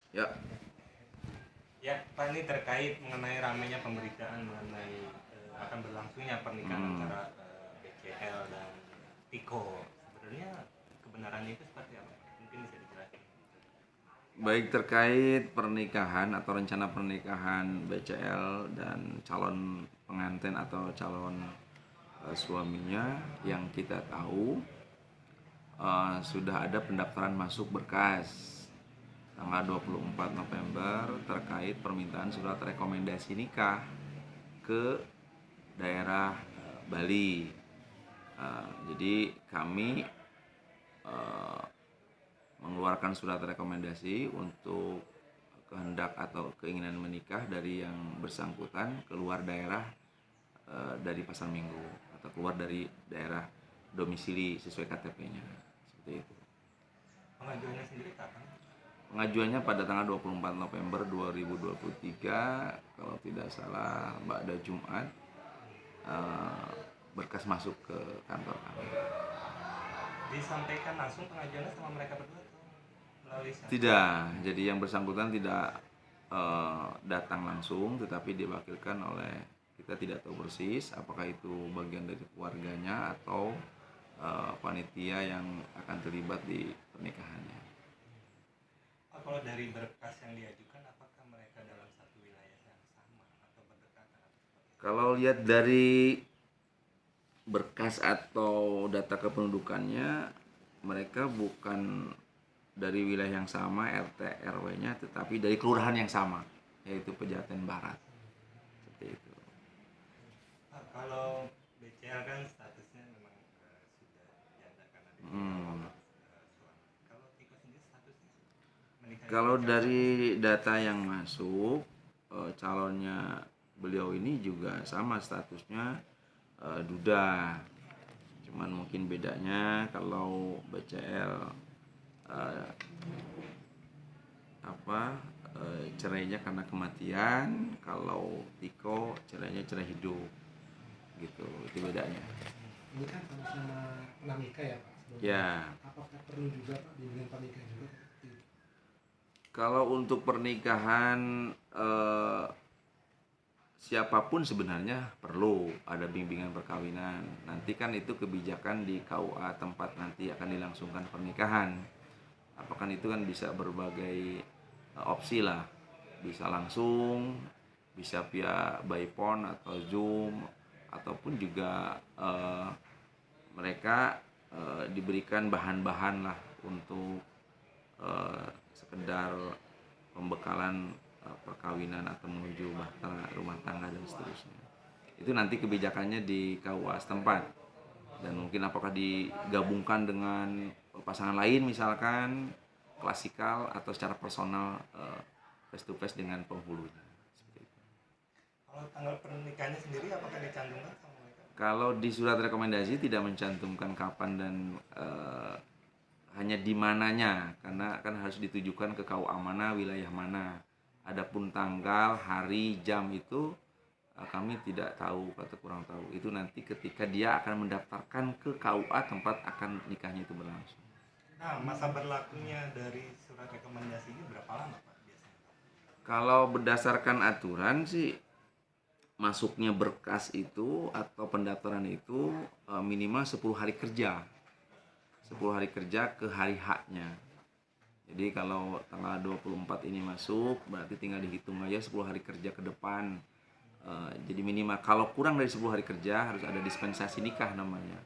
Ya, Ya, Pak, ini terkait mengenai ramainya pemberitaan mengenai akan berlangsungnya pernikahan hmm, antara BCL dan Tiko. Sebenarnya kebenarannya itu seperti apa? Mungkin bisa dijelaskan. baik terkait pernikahan atau rencana pernikahan BCL dan calon pengantin atau calon suaminya yang kita tahu sudah ada pendaftaran masuk berkas tanggal 24 November terkait permintaan surat rekomendasi nikah ke daerah Bali. Jadi kami eh, mengeluarkan surat rekomendasi untuk kehendak atau keinginan menikah dari yang bersangkutan keluar daerah dari Pasar Minggu atau keluar dari daerah domisili sesuai KTP-nya. Seperti itu. Pengajuannya sendiri kapan? Pengajuannya pada tanggal 24 November 2023 kalau tidak salah pada Jumat, eh, berkas masuk ke kantor kami. Disampaikan langsung pengajuannya sama mereka berdua atau melalui siapa? Tidak, jadi yang bersangkutan tidak datang langsung, tetapi diwakilkan oleh, kita tidak tahu persis apakah itu bagian dari keluarganya atau panitia yang akan terlibat di pernikahannya. Kalau dari berkas yang diajukan, apakah mereka dalam satu wilayah yang sama atau berdekatan atau seperti apa? Kalau lihat dari berkas atau data kependudukannya, mereka bukan dari wilayah yang sama RT RW-nya, tetapi dari kelurahan yang sama, yaitu Pejaten Barat. Seperti itu. Kalau BCL kan statusnya memang sudah janda karena ditinggal Hmm. suami. Kalau Tiko sendiri statusnya menikah dengan Kalau calon apa sih? dari data yang masuk, calonnya beliau ini juga sama statusnya, duda. Cuman mungkin bedanya kalau BCL eh, apa cerainya karena kematian, kalau Tiko cerainya cerai hidup, gitu. Itu bedanya. Ini kan sama-sama pernah nikah ya Pak sebelumnya. Ya, Apakah perlu juga Pak bimbingan pernikahan juga? kalau untuk pernikahan siapapun sebenarnya perlu ada bimbingan perkawinan. Nanti kan itu kebijakan di KUA tempat nanti akan dilangsungkan pernikahan. Apakah itu kan bisa berbagai opsi lah. Bisa langsung, bisa via by phone atau Zoom, ataupun juga mereka diberikan bahan-bahan lah untuk sekedar pembekalan perkawinan atau menuju bahtera rumah tangga dan seterusnya. Itu nanti kebijakannya di KUA setempat, dan mungkin apakah digabungkan dengan pasangan lain misalkan klasikal atau secara personal face to face dengan penghulunya. Seperti itu. Kalau tanggal pernikahannya sendiri apakah dicantumkan sama mereka? Kalau di surat rekomendasi tidak mencantumkan kapan dan hanya di mananya, karena kan harus ditujukan ke KUA mana, wilayah mana. Adapun tanggal, hari, jam itu kami tidak tahu atau kurang tahu. Itu nanti ketika dia akan mendaftarkan ke KUA tempat akan nikahnya itu berlangsung. Nah, masa berlakunya dari surat rekomendasi ini berapa lama Pak biasanya? Kalau berdasarkan aturan sih, masuknya berkas itu atau pendaftaran itu minimal 10 hari kerja. 10 hari kerja ke hari haknya. Jadi kalau tanggal 24 ini masuk, berarti tinggal dihitung aja 10 hari kerja ke depan. Jadi minimal kalau kurang dari 10 hari kerja harus ada dispensasi nikah namanya.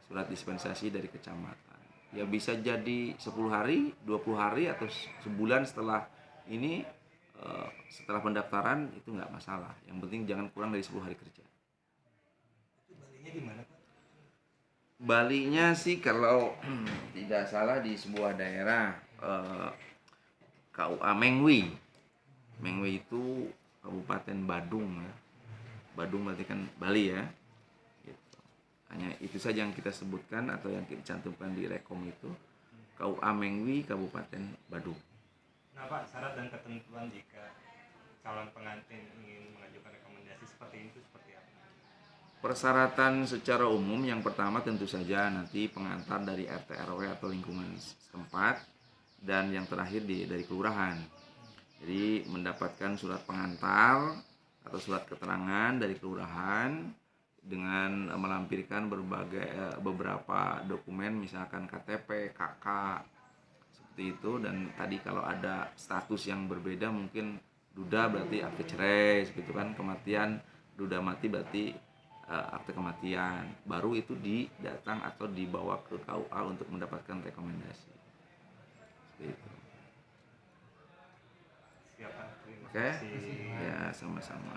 Surat dispensasi dari kecamatan. Ya bisa jadi 10 hari, 20 hari atau sebulan setelah ini, setelah pendaftaran itu nggak masalah. Yang penting jangan kurang dari 10 hari kerja. Itu balinya di mana Pak? Balinya sih kalau tidak salah di sebuah daerah KUA Mengwi. Mengwi itu Kabupaten Badung ya. Badung berarti kan Bali ya. Gitu. Hanya itu saja yang kita sebutkan atau yang kita cantumkan di rekom itu. KUA Mengwi Kabupaten Badung. Nah Pak, syarat dan ketentuan jika calon pengantin ingin mengajukan rekomendasi seperti itu seperti apa? Persyaratan secara umum yang pertama tentu saja nanti pengantar dari RT RW atau lingkungan setempat, dan yang terakhir dari kelurahan. Jadi mendapatkan surat pengantar atau surat keterangan dari kelurahan dengan melampirkan beberapa dokumen, misalkan KTP, KK, seperti itu. Dan tadi kalau ada status yang berbeda, mungkin duda berarti akte cerai, gitu kan. Kematian, duda mati berarti akte kematian. Baru itu didatang atau dibawa ke KUA untuk mendapatkan rekomendasi. Seperti itu. Siap, Pak. Terima Oke? kasih. Ya, sama-sama.